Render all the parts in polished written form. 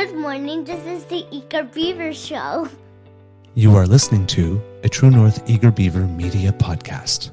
Good morning, this is the Eager Beaver Show. You are listening to a True North Eager Beaver Media Podcast.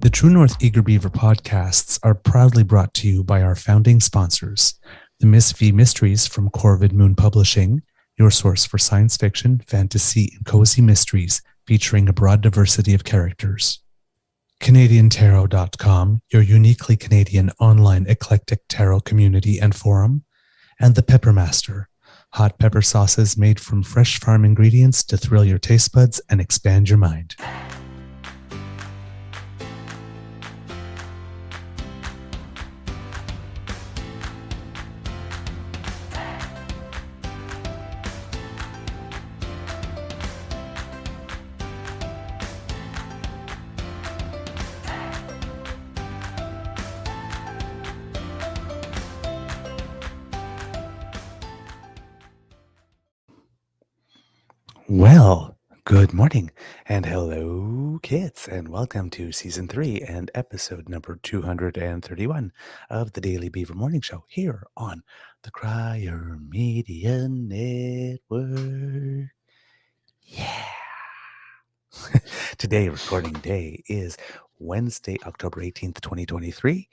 The True North Eager Beaver podcasts are proudly brought to you by our founding sponsors, the Miss V Mysteries from Corvid Moon Publishing, your source for science fiction, fantasy, and cozy mysteries featuring a broad diversity of characters. CanadianTarot.com, your uniquely Canadian online eclectic tarot community and forum, and the Peppermaster, hot pepper sauces made from fresh farm ingredients to thrill your taste buds and expand your mind. Well, good morning and hello, kids, and welcome to Season 3 and episode number 231 of the Daily Beaver Morning Show here on the Crier Media Network. Yeah. Today, recording day is Wednesday, October 18th, 2023,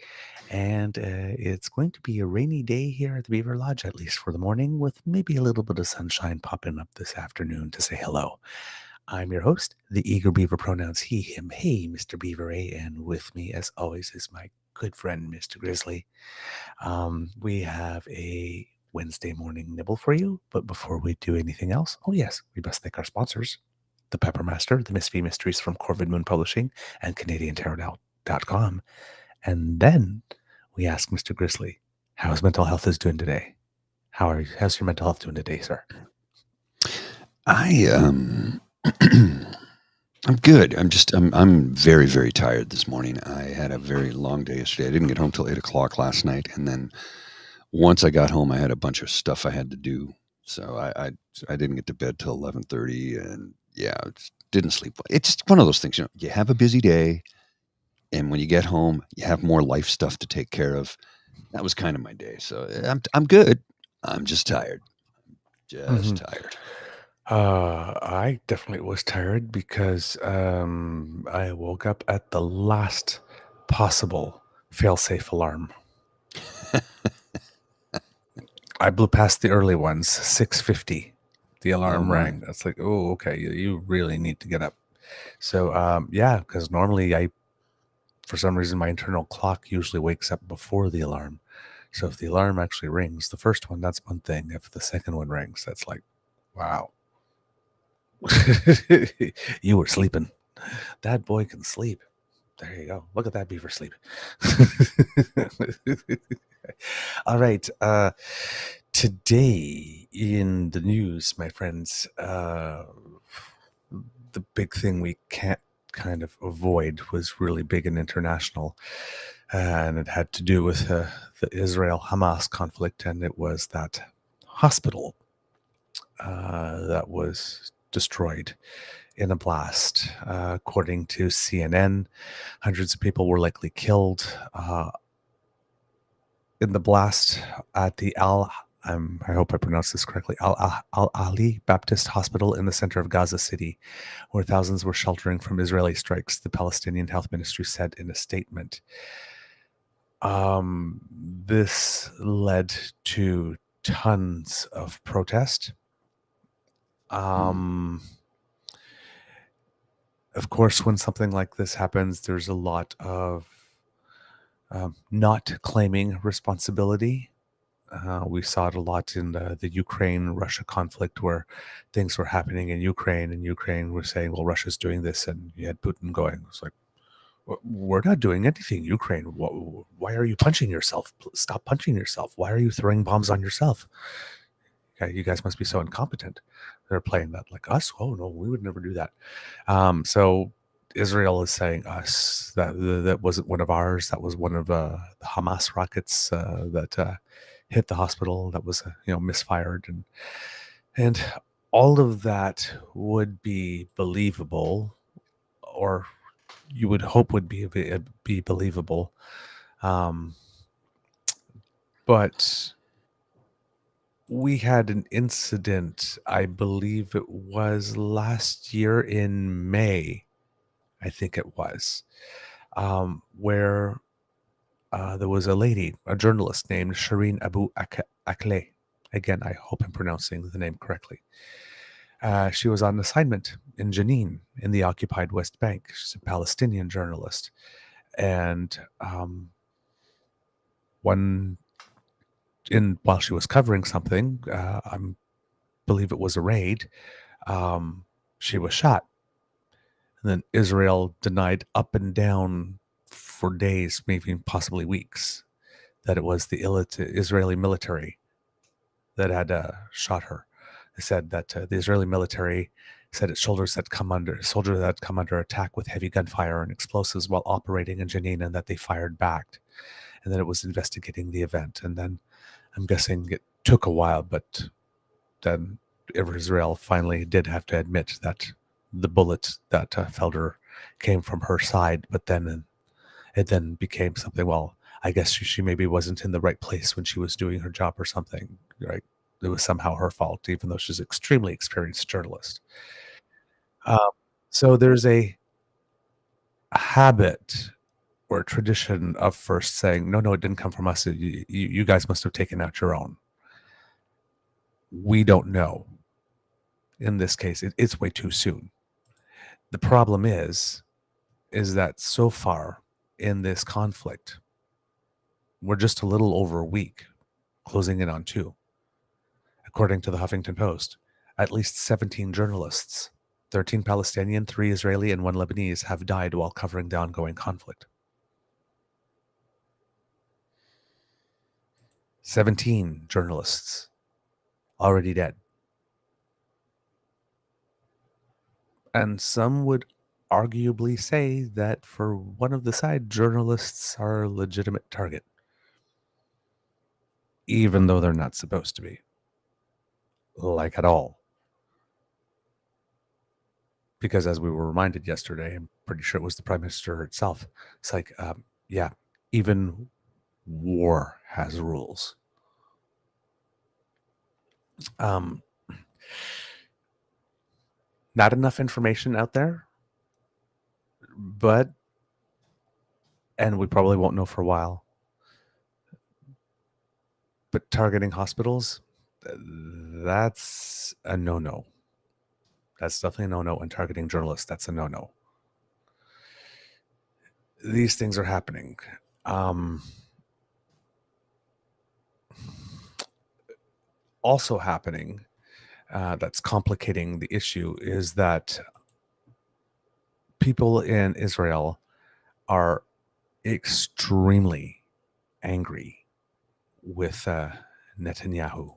and it's going to be a rainy day here at the Beaver Lodge, at least for the morning, with maybe a little bit of sunshine popping up this afternoon to say hello. I'm your host, the Eager Beaver, pronouns he, him, hey, Mr. Beaver A, and with me, as always, is my good friend, Mr. Grizzly. We have a Wednesday morning nibble for you, but before we do anything else, oh yes, we must thank our sponsors, the Peppermaster, the Miss V Mysteries from Corvid Moon Publishing, and CanadianTarot.com. And then we ask Mr. Grizzly, how his mental health is doing today. How's your mental health doing today, sir? I'm good. I'm very, very tired this morning. I had a very long day yesterday. I didn't get home till 8 o'clock last night. And then once I got home, I had a bunch of stuff I had to do. So I didn't get to bed till 11:30, and yeah, didn't sleep well. It's just one of those things, you have a busy day, and when you get home, you have more life stuff to take care of. That was kind of my day. So I'm good. I'm just tired. Tired. I definitely was tired because I woke up at the last possible fail-safe alarm. I blew past the early ones, 6:50. The alarm rang. That's like, oh, okay, you really need to get up. So, yeah, because normally for some reason, my internal clock usually wakes up before the alarm. So if the alarm actually rings, the first one, that's one thing. If the second one rings, that's like, wow. You were sleeping. That boy can sleep. There you go. Look at that beaver sleep. All right. Today in the news, my friends, the big thing we can't kind of avoid was really big and international, and it had to do with the Israel-Hamas conflict, and it was that hospital that was destroyed in a blast. According to CNN, hundreds of people were likely killed in the blast at the I hope I pronounced this correctly, Al-Ali Baptist Hospital in the center of Gaza City, where thousands were sheltering from Israeli strikes, the Palestinian Health Ministry said in a statement. This led to tons of protest. Of course, when something like this happens, there's a lot of not claiming responsibility. We saw it a lot in the Ukraine-Russia conflict, where things were happening in Ukraine, and Ukraine were saying, well, Russia's doing this, and you had Putin going, it's like, we're not doing anything, Ukraine. Why are you punching yourself? Stop punching yourself. Why are you throwing bombs on yourself? Okay, you guys must be so incompetent. They're playing that like us. Oh, no, we would never do that. So Israel is saying us, that wasn't one of ours. That was one of the Hamas rockets that hit the hospital. That was misfired, and all of that would be believable, or you would hope would be believable, but we had an incident, I believe it was last year in May, I think it was, where there was a lady, a journalist named Shireen Abu Akleh. Again, I hope I'm pronouncing the name correctly. She was on assignment in Jenin in the occupied West Bank. She's a Palestinian journalist. And while she was covering something, I believe it was a raid, she was shot. And then Israel denied up and down for days, maybe possibly weeks, that it was the Israeli military that had shot her. They said that the Israeli military said its soldiers had come under attack with heavy gunfire and explosives while operating in Jenin, and that they fired back, and then it was investigating the event. And then I'm guessing it took a while, but then Israel finally did have to admit that the bullet that felled her came from her side, but then it then became something, well, I guess she maybe wasn't in the right place when she was doing her job or something, right? It was somehow her fault, even though she's an extremely experienced journalist. Um, so there's a habit or tradition of first saying, no, it didn't come from us. You guys must have taken out your own. We don't know. In this case, it's way too soon. The problem is that so far in this conflict, we're just a little over a week, closing in on 2. According to the Huffington Post, at least 17 journalists, 13 Palestinian, 3 Israeli, and 1 Lebanese, have died while covering the ongoing conflict. 17 journalists already dead. And some would arguably say that for one of the side, journalists are a legitimate target, even though they're not supposed to be, like at all. Because as we were reminded yesterday, I'm pretty sure it was the Prime Minister itself, it's like, yeah, even war has rules. Not enough information out there, and we probably won't know for a while, but targeting hospitals, that's a no-no. That's definitely a no-no, and targeting journalists, that's a no-no. These things are happening. Also happening, that's complicating the issue, is that people in Israel are extremely angry with Netanyahu.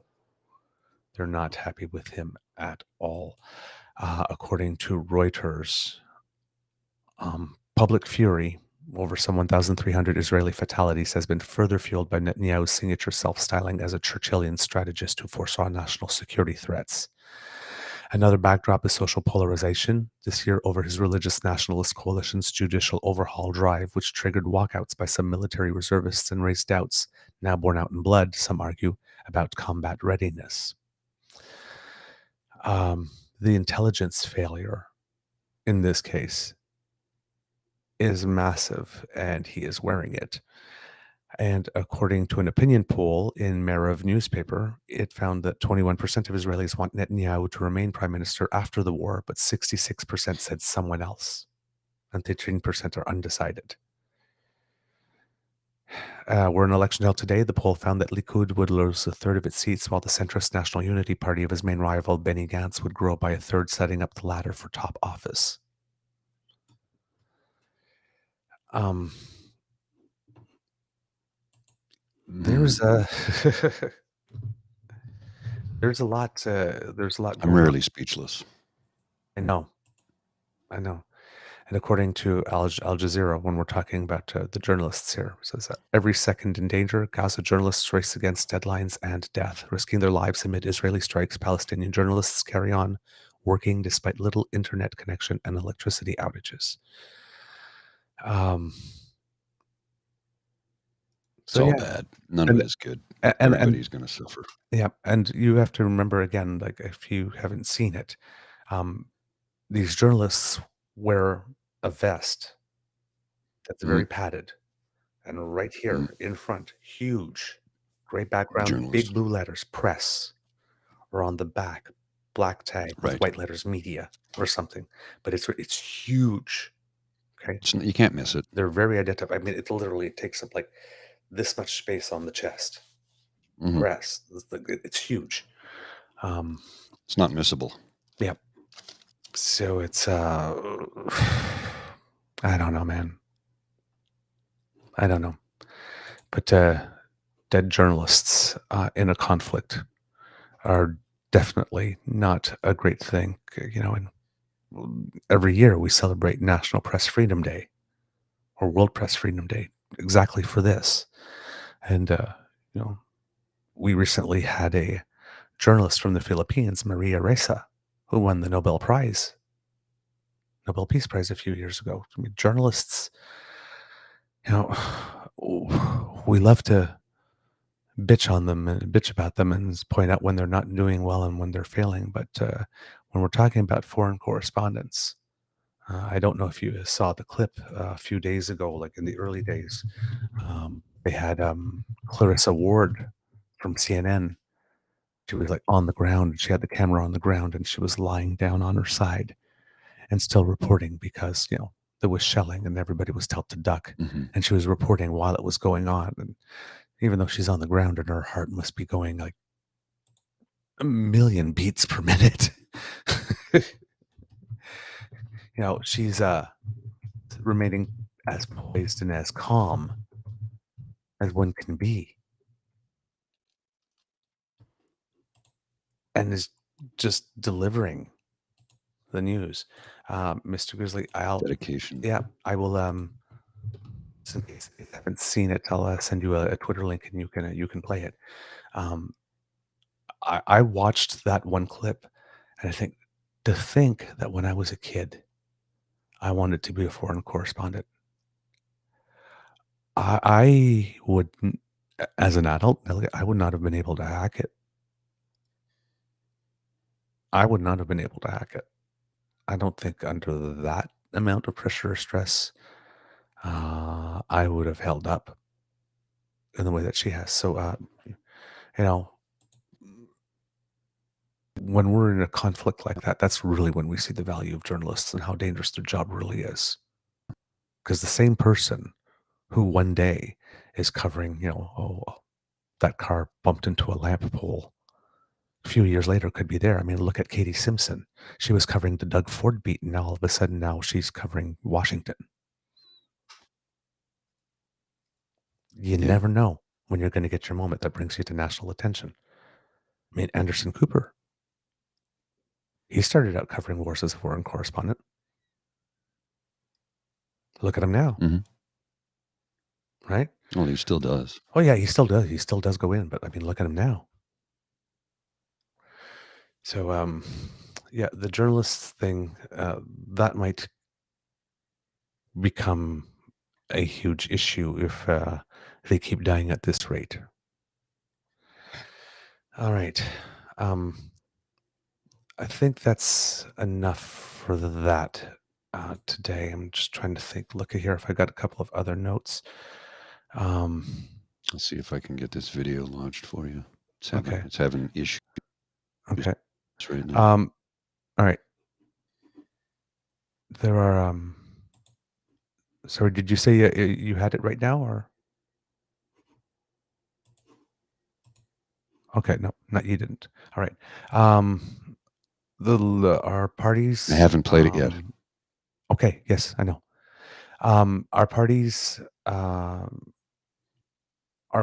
They're not happy with him at all. According to Reuters, public fury over some 1,300 Israeli fatalities has been further fueled by Netanyahu's signature self-styling as a Churchillian strategist who foresaw national security threats. Another backdrop is social polarization this year over his religious nationalist coalition's judicial overhaul drive, which triggered walkouts by some military reservists and raised doubts, now borne out in blood, some argue, about combat readiness. The intelligence failure in this case is massive, and he is wearing it. And according to an opinion poll in Marev newspaper, it found that 21% of Israelis want Netanyahu to remain prime minister after the war, but 66% said someone else, and 13% are undecided. We're in election held today. The poll found that Likud would lose a third of its seats, while the centrist National Unity Party of his main rival, Benny Gantz, would grow by a third, setting up the ladder for top office. There's a there's a lot I'm going on. rarely speechless. I know. And according to Al Jazeera, when we're talking about the journalists here, it says that every second in danger, Gaza journalists race against deadlines and death, risking their lives amid Israeli strikes. Palestinian journalists carry on working despite little internet connection and electricity outages. It's all bad. None of it is good. Everybody's going to suffer. Yeah, and you have to remember again, like if you haven't seen it, these journalists wear a vest that's very padded, and right here in front, huge, gray background, big blue letters, press, or on the back, black tag with white letters, media or something. But it's huge. Okay, you can't miss it. They're very identified. I mean, it literally takes up like this much space on the chest. Press. It's huge. It's not missable. Yeah. So it's I don't know, man. I don't know. But dead journalists in a conflict are definitely not a great thing. You know, and every year we celebrate National Press Freedom Day or World Press Freedom Day exactly for this. And you know, we recently had a journalist from the Philippines, Maria Ressa, who won the Nobel Peace Prize a few years ago. I mean, journalists, you know, we love to bitch on them and bitch about them and point out when they're not doing well and when they're failing. But when we're talking about foreign correspondents, I don't know if you saw the clip a few days ago, like in the early days. They had Clarissa Ward from CNN. She was like on the ground. She had the camera on the ground and she was lying down on her side and still reporting because, you know, there was shelling and everybody was told to duck. And she was reporting while it was going on. And even though she's on the ground and her heart must be going like a million beats per minute, you know, she's remaining as poised and as calm as one can be. And is just delivering the news. Mr. Grizzly, Dedication. Yeah, I will since you haven't seen it, I'll send you a Twitter link and you can play it. I watched that one clip and I think to think that when I was a kid, I wanted to be a foreign correspondent. I would, as an adult, I would not have been able to hack it. I would not have been able to hack it. I don't think under that amount of pressure or stress, I would have held up in the way that she has. So, you know, when we're in a conflict like that, that's really when we see the value of journalists and how dangerous their job really is. Because the same person who one day is covering, you know, oh, that car bumped into a lamp pole, a few years later could be there. I mean, look at Katie Simpson. She was covering the Doug Ford beat, and all of a sudden now she's covering Washington. You never know when you're going to get your moment that brings you to national attention. I mean, Anderson Cooper, he started out covering wars as a foreign correspondent. Look at him now. Right? Well, he still does. Oh, yeah, he still does. He still does go in, but I mean, look at him now. So, yeah, the journalists thing, that might become a huge issue if they keep dying at this rate. All right. I think that's enough for that today. I'm just trying to think. Look at here if I got a couple of other notes. I'll see if I can get this video launched for you. It's having issues. Okay. Right now. All right. There are. Sorry, did you say you had it right now, or? Okay, no, not you didn't. All right. Our parties. I haven't played it yet. Okay, yes, I know. Our parties are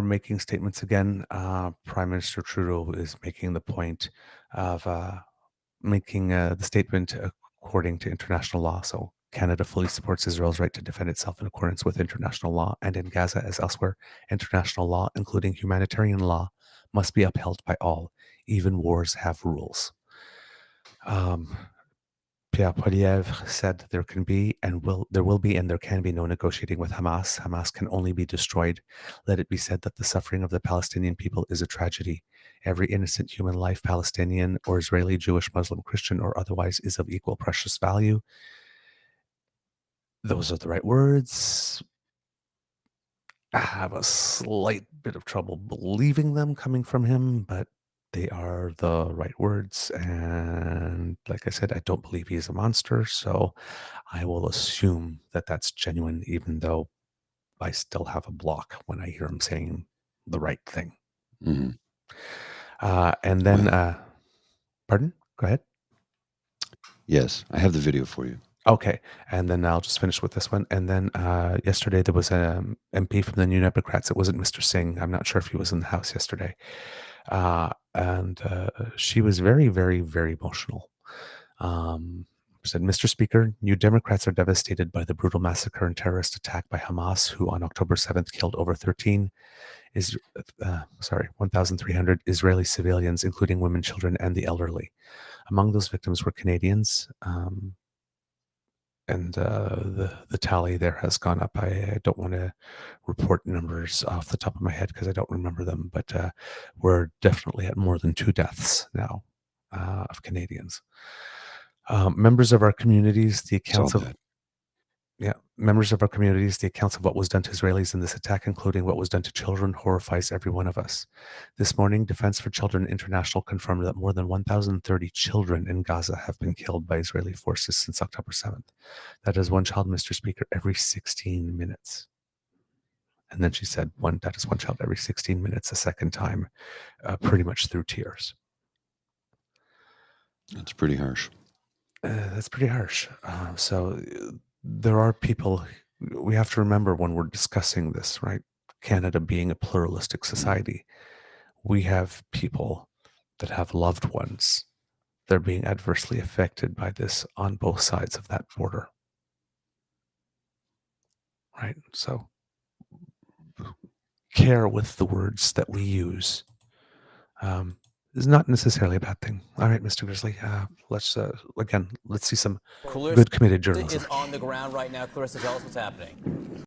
making statements again. Prime Minister Trudeau is making the point of making the statement according to international law. So Canada fully supports Israel's right to defend itself in accordance with international law, and in Gaza as elsewhere, international law, including humanitarian law, must be upheld by all. Even wars have rules. Pierre Poilievre said there can be and there will be and there can be no negotiating with Hamas. Hamas can only be destroyed. Let it be said that the suffering of the Palestinian people is a tragedy. Every innocent human life, Palestinian or Israeli, Jewish, Muslim, Christian, or otherwise, is of equal precious value. Those are the right words. I have a slight bit of trouble believing them coming from him, but they are the right words. And like I said, I don't believe he's a monster. So I will assume that that's genuine, even though I still have a block when I hear him saying the right thing. Mm-hmm. And then, pardon? Go ahead. Yes, I have the video for you. Okay, and then I'll just finish with this one. And then yesterday there was an MP from the New Democrats. It wasn't Mr. Singh. I'm not sure if he was in the House yesterday. And she was very, very, very emotional. Said, Mr. Speaker, New Democrats are devastated by the brutal massacre and terrorist attack by Hamas, who on October 7th killed over 1,300 Israeli civilians, including women, children, and the elderly. Among those victims were Canadians. And the tally there has gone up. I don't want to report numbers off the top of my head because I don't remember them, but we're definitely at more than 2 deaths now of Canadians. Members of our communities, the accounts of what was done to Israelis in this attack, including what was done to children, horrifies every one of us. This morning, Defense for Children International confirmed that more than 1,030 children in Gaza have been killed by Israeli forces since October 7th. That is one child, Mr. Speaker, every 16 minutes. And then she said, that is one child every 16 minutes, a second time, pretty much through tears. That's pretty harsh. That's pretty harsh. So there are people, we have to remember when we're discussing this, right? Canada being a pluralistic society, we have people that have loved ones that are being adversely affected by this on both sides of that border. Right? So care with the words that we use is not necessarily a bad thing. All right, Mr. Grizzly, let's see some good committed journalism. Is on the ground right now. Clarissa, tell us what's happening.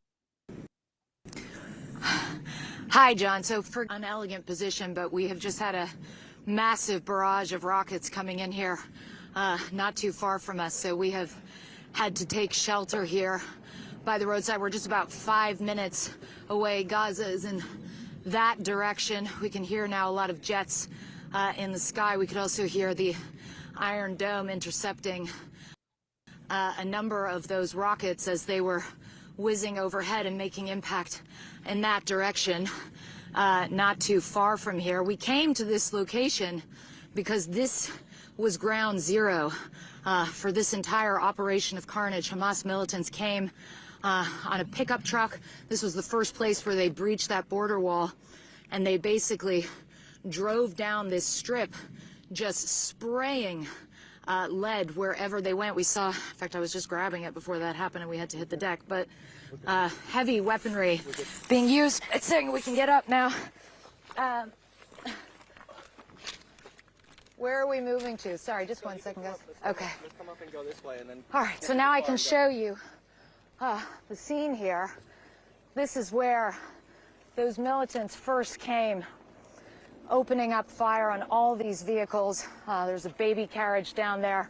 Hi, John. So for an unelegant position, but we have just had a massive barrage of rockets coming in here, not too far from us. So we have had to take shelter here by the roadside. We're just about 5 minutes away. Gaza is in that direction. We can hear now a lot of jets in the sky. We could also hear the Iron Dome intercepting a number of those rockets as they were whizzing overhead and making impact in that direction, not too far from here. We came to this location because this was ground zero for this entire operation of carnage. Hamas militants came on a pickup truck. This was the first place where they breached that border wall, and they basically drove down this strip, just spraying lead wherever they went. We saw, in fact, I was just grabbing it before that happened and we had to hit the deck, but heavy weaponry being used. It's saying we can get up now. Where are we moving to? Sorry, just 1 second, guys. Okay. Just come up and go this way and then... All right, so now I can show you the scene here. This is where those militants first came, opening up fire on all these vehicles. There's a baby carriage down there,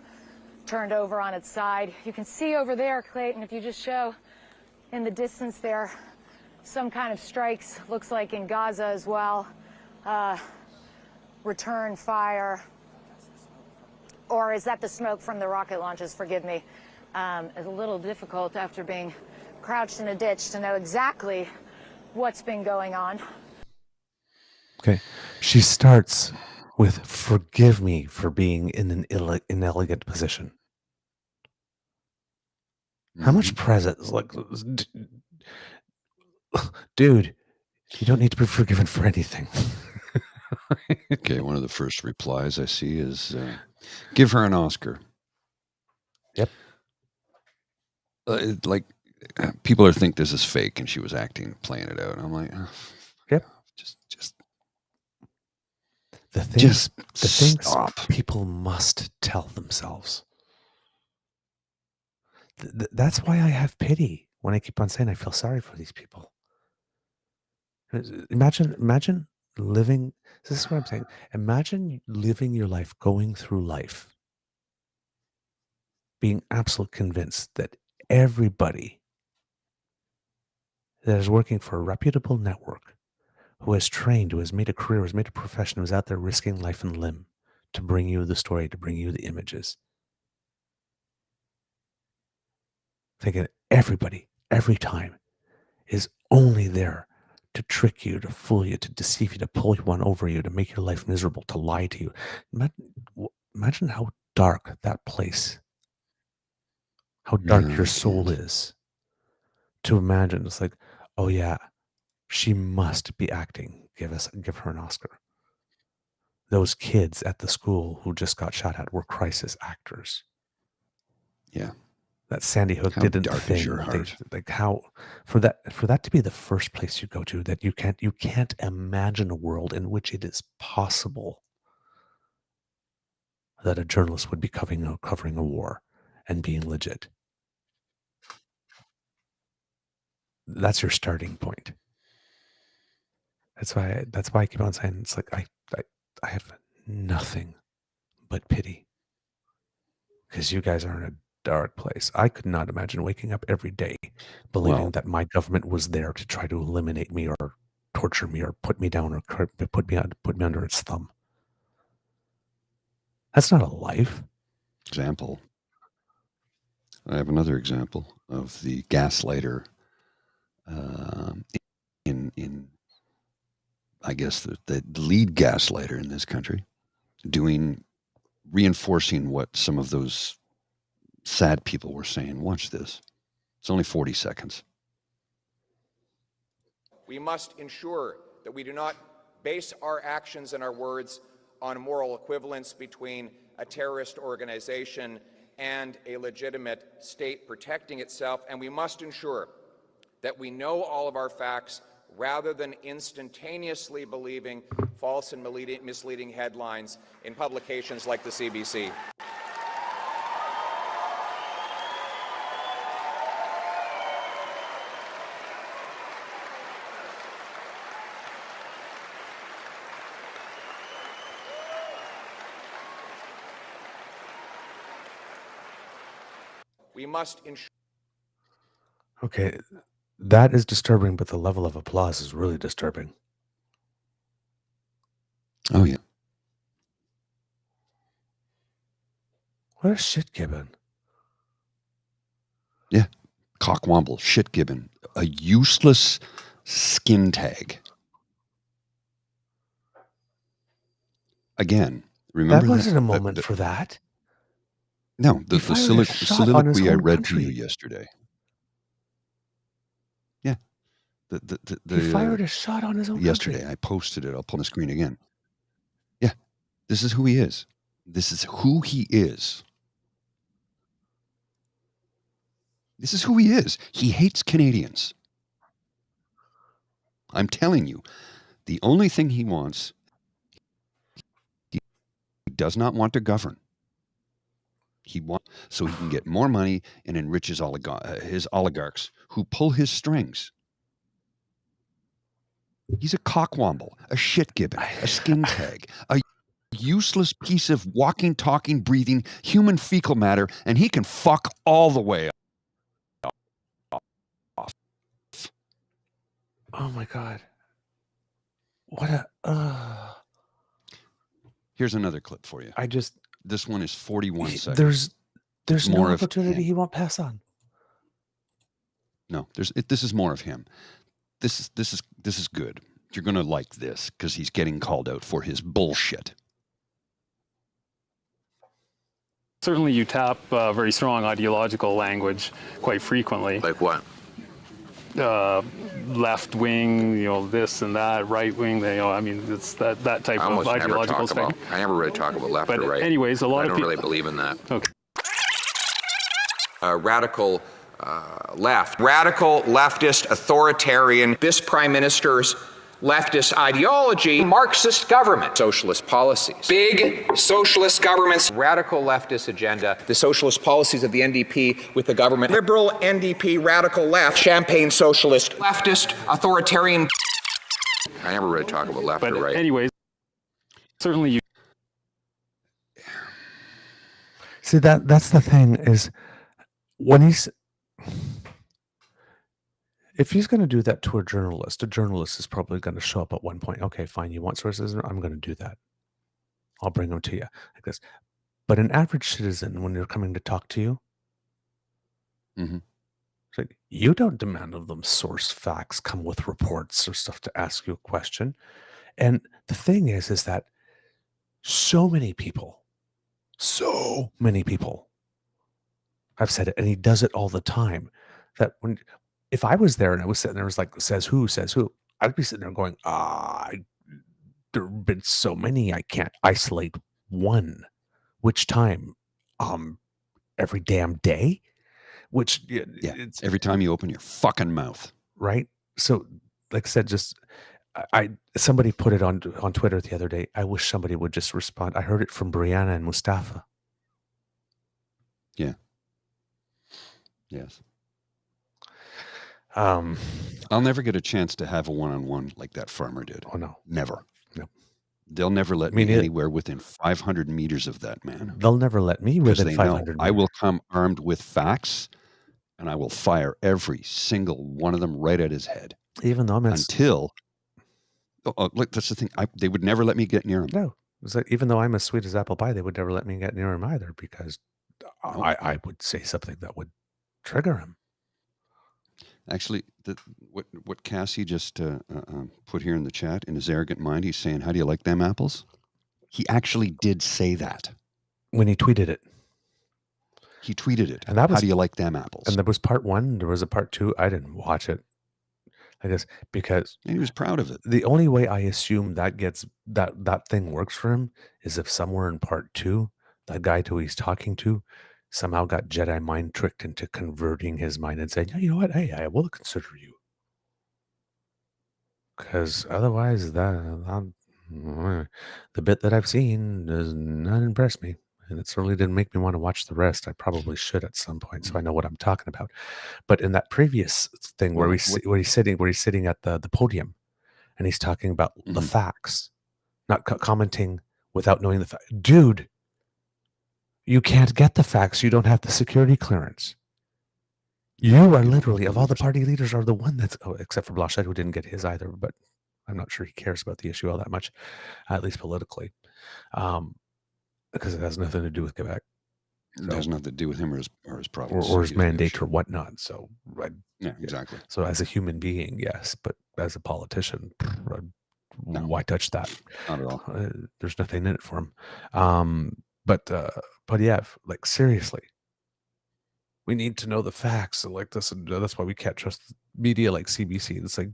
turned over on its side. You can see over there, Clayton, if you just show in the distance there, some kind of strikes, looks like in Gaza as well. Return fire. Or is that the smoke from the rocket launches? Forgive me. It's a little difficult after being crouched in a ditch to know exactly what's been going on. Okay. She starts with forgive me for being in an inelegant position. How much presence? Like, dude, you don't need to be forgiven for anything. Okay, one of the first replies I see is give her an Oscar. Yep. People think this is fake and she was acting, playing it out. I'm like, Yep. just The things stop. people must tell themselves. That's why I have pity when I keep on saying I feel sorry for these people. Imagine living. This is what I'm saying. Imagine living your life, going through life, being absolutely convinced that everybody that is working for a reputable network, who has trained, who has made a career, who has made a profession, who's out there risking life and limb to bring you the story, to bring you the images. Thinking everybody, every time, is only there to trick you, to fool you, to deceive you, to pull one over you, to make your life miserable, to lie to you. Imagine how dark that place, how dark No, your I soul can't. is. To imagine, it's like, oh yeah, she must be acting. Give her an Oscar. Those kids at the school who just got shot at were crisis actors. Yeah. That Sandy Hook How didn't dark is your thing. heart? Like how for that to be the first place you go to, that you can't imagine a world in which it is possible that a journalist would be covering a war and being legit. That's your starting point. That's why I keep on saying it's like I have nothing but pity, because you guys are in a dark place. I could not imagine waking up every day believing Well, that my government was there to try to eliminate me or torture me or put me down or put me under its thumb. That's not a life. example. I have another example of the gaslighter in I guess the lead gaslighter in this country reinforcing what some of those sad people were saying. Watch this. It's only 40 seconds. We must ensure that we do not base our actions and our words on moral equivalence between a terrorist organization and a legitimate state protecting itself, and we must ensure that we know all of our facts rather than instantaneously believing false and misleading headlines in publications like the CBC. We must ensure. Okay, that is disturbing, but the level of applause is really disturbing. Oh, yeah. What a shit gibbon. Yeah. Cockwomble, shit gibbon, a useless skin tag. Again, remember That wasn't a moment for that. No, He the fired a shot on his soliloquy I own read to you country. yesterday. Yeah. He fired a shot on his own yesterday, country. I posted it. I'll pull on the screen again. Yeah. This is who he is. This is who he is. This is who he is. He hates Canadians. I'm telling you, the only thing he wants, he does not want to govern. He wants so he can get more money and enrich his oligarchs who pull his strings. He's a cockwomble, a shit gibbon, a skin tag, a useless piece of walking, talking, breathing human fecal matter, and he can fuck all the way off. Oh my God. What Here's another clip for you. This one is 41 seconds. There's more no of opportunity him. he won't pass on. No, this is more of him. This is good. You're going to like this because he's getting called out for his bullshit. Certainly you tap very strong ideological language quite frequently. Like what? Left wing, this and that, right wing, I mean, it's that type of ideological thing. I never really talk about left But or right. anyways, a lot I of don't people really believe in that. Okay. Radical left. Radical leftist authoritarian. This prime minister's leftist ideology, Marxist government, socialist policies. Big socialist governments, radical leftist agenda, the socialist policies of the NDP with the government. Liberal NDP, radical left, champagne socialist, leftist, authoritarian. I never really talk about left But or right. anyways, certainly you See, that's the thing is when if he's going to do that to a journalist is probably going to show up at one point. Okay, fine. You want sources? I'm going to do that. I'll bring them to you like this. But an average citizen, when they're coming to talk to you, Mhm. it's like, you don't demand of them source facts, come with reports or stuff to ask you a question. And the thing is that so many people I've said it, and he does it all the time, that if I was there and I was sitting there, it was like, says who, I'd be sitting there going, there have been so many, I can't isolate one. Which time? Every damn day? Which, Yeah, it's every time you open your fucking mouth. right. So, like I said, just somebody put it on Twitter the other day. I wish somebody would just respond. I heard it from Brianna and Mustafa. Yeah. Yes. Um, I'll never get a chance to have a one-on-one like that farmer did. oh no, Never. Nope. They'll never let Me me neither. anywhere within 500 meters of that man. they'll never let me Because within they know 500 I will come armed with facts and I will fire every single one of them right at his head even though I'm until. Look, that's the thing. They would never let me get near him. no, it's like, even though I'm as sweet as apple pie, they would never let me get near him either, because I would say something that would trigger him. Actually, what Cassie just put here in the chat, in his arrogant mind, he's saying, "How do you like them apples?" He actually did say that. When he tweeted it. He tweeted it. And that was- How do you like them apples? And there was part 1, there was a part 2. I didn't watch it, I guess, because And he was proud of it. the only way I assume that that thing works for him is if somewhere in part 2, that guy who he's talking to somehow got Jedi mind tricked into converting his mind and saying, you know what, hey, I will consider you. Because otherwise, the bit that I've seen does not impress me. And it certainly didn't make me want to watch the rest. I probably should at some point, so I know what I'm talking about. But in that previous thing where he's sitting at the podium, and he's talking about the facts, not commenting without knowing the fact. Dude, you can't get the facts. You don't have the security clearance. You are literally, of all the party leaders, are the one that's, except for Blanchet, who didn't get his either, but I'm not sure he cares about the issue all that much, at least politically, because it has nothing to do with Quebec. It has nothing to do with him or his province. Or his mandate or whatnot. So, yeah, exactly. So as a human being, yes, but as a politician, why touch that? Not at all. There's nothing in it for him. But yeah, like seriously, we need to know the facts like this, and that's why we can't trust media like CBC. It's like,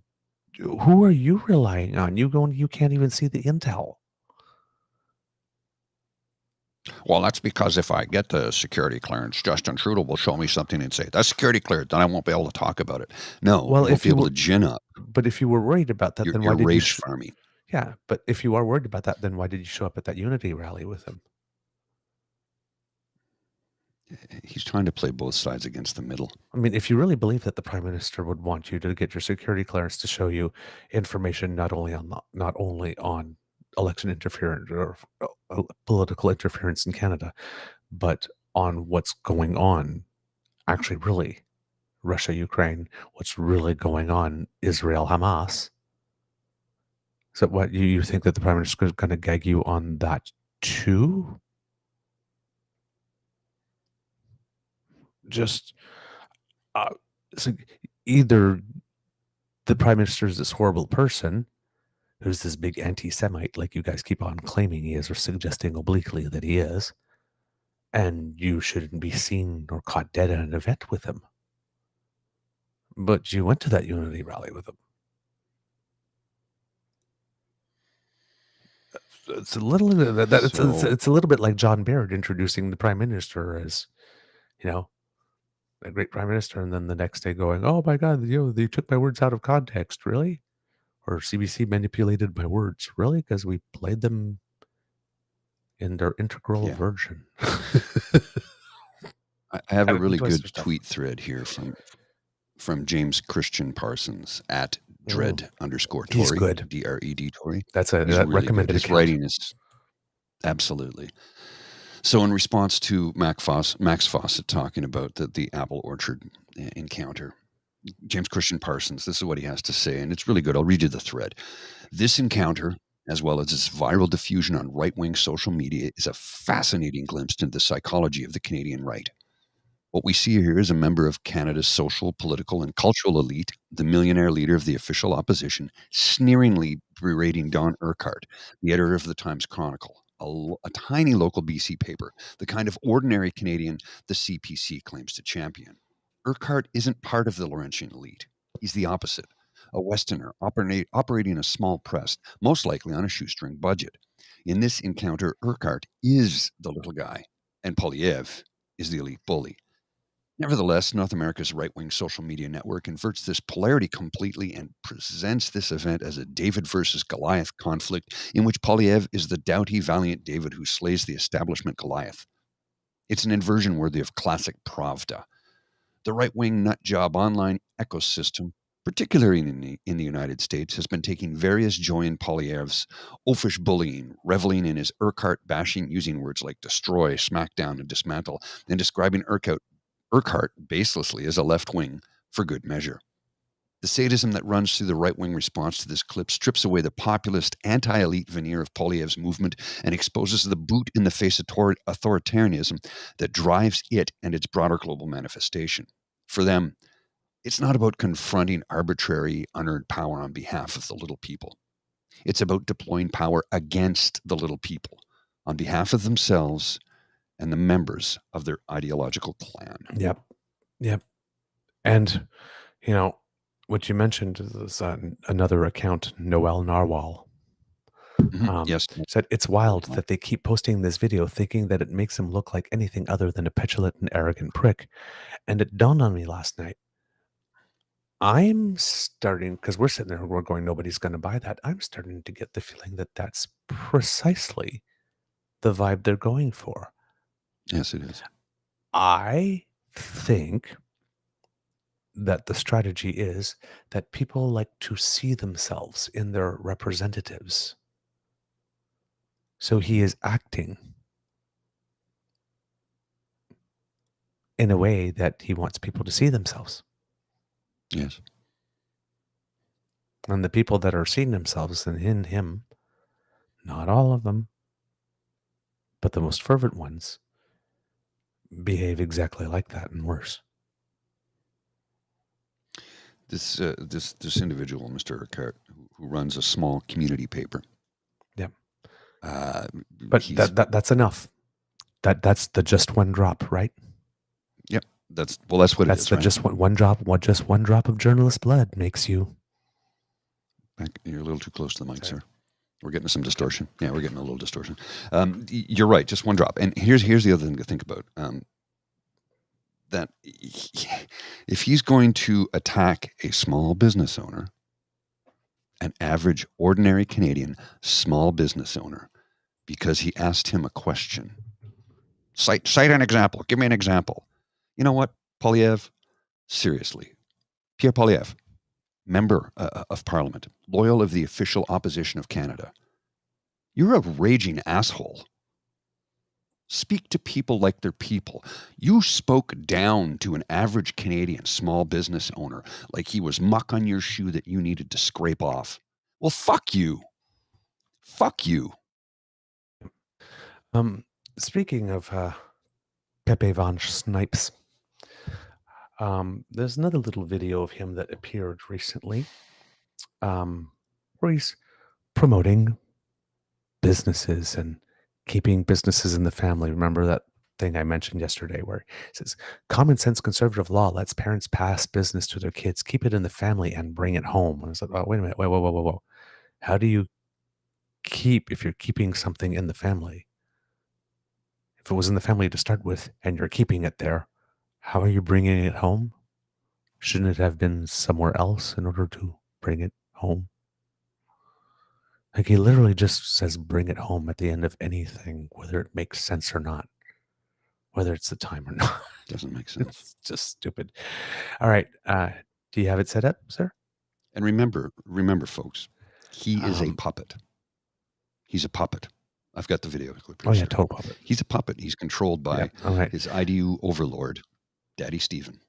who are you relying on? You can't even see the intel. Well, that's because if I get the security clearance, Justin Trudeau will show me something and say, that's security cleared, then I won't be able to talk about it. No, Well, I won't be able to gin up. But if you were worried about that, then why You're did rage farming. Yeah, but if you are worried about that, then why did you show up at that unity rally with him? He's trying to play both sides against the middle. I mean, if you really believe that the prime minister would want you to get your security clearance to show you information not only on election interference or political interference in Canada, but on what's going on, actually, really, Russia, Ukraine, what's really going on, Israel, Hamas. So what, you think that the prime minister is going to gag you on that too? Just so either the prime minister is this horrible person, who's this big anti-Semite, like you guys keep on claiming he is, or suggesting obliquely that he is, and you shouldn't be seen or caught dead at an event with him. But you went to that unity rally with him. It's a little it's a little bit like John Baird introducing the prime minister as, you know, a great prime minister, and then the next day going, "Oh my God, they took my words out of context, really?" Or CBC manipulated my words, really, because we played them in their integral version. I have a really good tweet thread here from James Christian Parsons at dread_Tory. He's good. DRED Tory. That's a He's really recommended good. His account. writing is absolutely. So in response to Max Fawcett talking about the apple orchard encounter, James Christian Parsons, this is what he has to say, and it's really good. I'll read you the thread. This encounter, as well as its viral diffusion on right-wing social media, is a fascinating glimpse into the psychology of the Canadian right. What we see here is a member of Canada's social, political, and cultural elite, the millionaire leader of the official opposition, sneeringly berating Don Urquhart, the editor of the Times Chronicle, a tiny local BC paper, the kind of ordinary Canadian the CPC claims to champion. Urquhart isn't part of the Laurentian elite. He's the opposite, a Westerner operating a small press, most likely on a shoestring budget. In this encounter, Urquhart is the little guy, and Poilievre is the elite bully. Nevertheless, North America's right-wing social media network inverts this polarity completely and presents this event as a David versus Goliath conflict in which Poilievre is the doughty, valiant David who slays the establishment Goliath. It's an inversion worthy of classic Pravda. The right-wing nutjob online ecosystem, particularly in the United States, has been taking various joy in Poilievre's oafish bullying, reveling in his Urquhart bashing using words like destroy, smackdown, and dismantle, and describing Urquhart baselessly as a left wing for good measure. The sadism that runs through the right-wing response to this clip strips away the populist, anti-elite veneer of Poilievre's movement and exposes the boot in the face of authoritarianism that drives it and its broader global manifestation. For them, it's not about confronting arbitrary, unearned power on behalf of the little people. It's about deploying power against the little people, on behalf of themselves and the members of their ideological clan. Yep. And, you know, what you mentioned is another account, Noel Narwhal. Yes. Said it's wild that they keep posting this video thinking that it makes him look like anything other than a petulant and arrogant prick. And it dawned on me last night. I'm starting, because we're sitting there, we're going, nobody's going to buy that. I'm starting to get the feeling that that's precisely the vibe they're going for. Yes, it is. I think that the strategy is that people like to see themselves in their representatives. So he is acting in a way that he wants people to see themselves. Yes. And the people that are seeing themselves in him, not all of them, but the most fervent ones, behave exactly like that and worse. This individual, Mr. Urquhart, who runs a small community paper. Yeah. But that's enough. That's the just one drop, right? Yep. That's what it is. That's the just one drop. Just one drop of journalist blood makes you. You're a little too close to the mic, sir. We're getting some distortion. Yeah, we're getting a little distortion. You're right. Just one drop. And here's the other thing to think about. That if he's going to attack a small business owner, an average, ordinary Canadian small business owner, because he asked him a question, cite an example. Give me an example. You know what, Poilievre? Seriously, Pierre Poilievre, member of Parliament, loyal of the official opposition of Canada. You're a raging asshole. Speak to people like they're people. You spoke down to an average Canadian small business owner like he was muck on your shoe that you needed to scrape off. Well, fuck you. Fuck you. Speaking of Pepe Van Snipes, there's another little video of him that appeared recently where he's promoting businesses and keeping businesses in the family. Remember that thing I mentioned yesterday where it says common sense conservative law lets parents pass business to their kids, keep it in the family and bring it home. And I was like, oh, wait a minute. Whoa. How do you if you're keeping something in the family? If it was in the family to start with and you're keeping it there, how are you bringing it home? Shouldn't it have been somewhere else in order to bring it home? Like he literally just says bring it home at the end of anything, whether it makes sense or not, whether it's the time or not. Doesn't make sense. It's just stupid. All right. Do you have it set up, sir? And remember, folks, he is a puppet. He's a puppet. I've got the video clip here. Oh, yeah, total puppet. He's a puppet. He's controlled by All right. his IDU overlord, Daddy Stephen.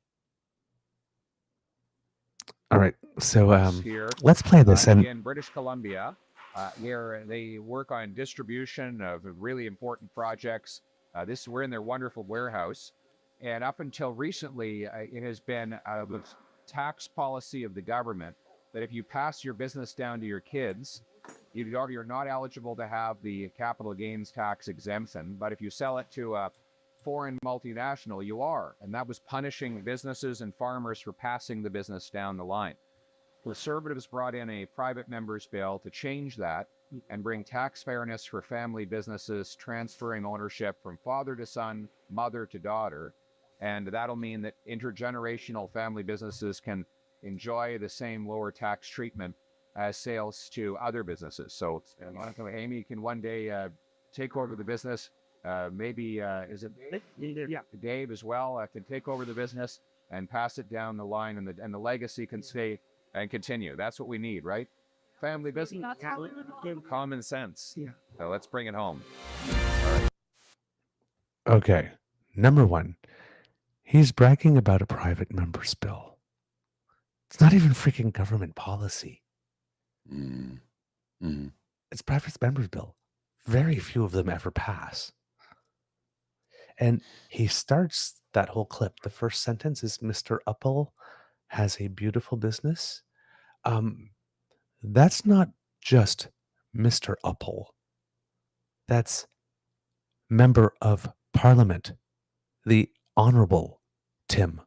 All right. So let's play this. In British Columbia, where they work on distribution of really important projects. We're in their wonderful warehouse. And up until recently, it has been the tax policy of the government that if you pass your business down to your kids, you're not eligible to have the capital gains tax exemption. But if you sell it to a foreign multinational, you are. And that was punishing businesses and farmers for passing the business down the line. Conservatives brought in a private member's bill to change that and bring tax fairness for family businesses, transferring ownership from father to son, mother to daughter. And that'll mean that intergenerational family businesses can enjoy the same lower tax treatment as sales to other businesses. So Amy can one day take over the business. Maybe, is it Dave? Yeah, Dave as well can take over the business and pass it down the line, and the legacy can stay and continue. That's what we need, right? Family business, common sense. Yeah. So let's bring it home. All right. Okay. Number one, he's bragging about a private member's bill. It's not even freaking government policy. It's private member's bill. Very few of them ever pass. And he starts that whole clip. The first sentence is Mr. Uppel has a beautiful business. That's not just Mr. Uppel. That's Member of Parliament, the Honorable Tim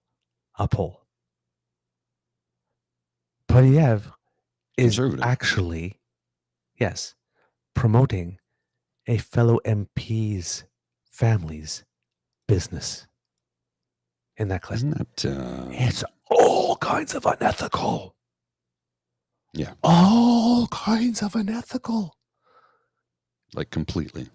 Uppel. Podiev is actually, yes, promoting a fellow MP's family's business in that clip. Isn't that, it's all kinds of unethical. Yeah. All kinds of unethical. Like completely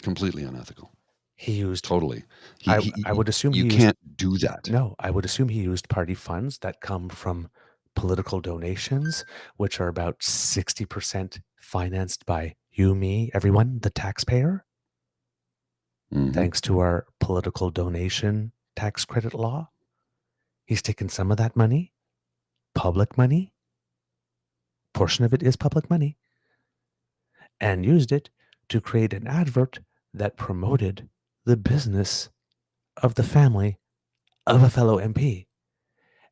unethical. He used totally. I would assume you can't do that. No, I would assume he used party funds that come from political donations, which are about 60% financed by you, me, everyone, the taxpayer. Thanks to our political donation tax credit law. He's taken some of that money, public money, portion of it is public money, and used it to create an advert that promoted the business of the family of a fellow MP,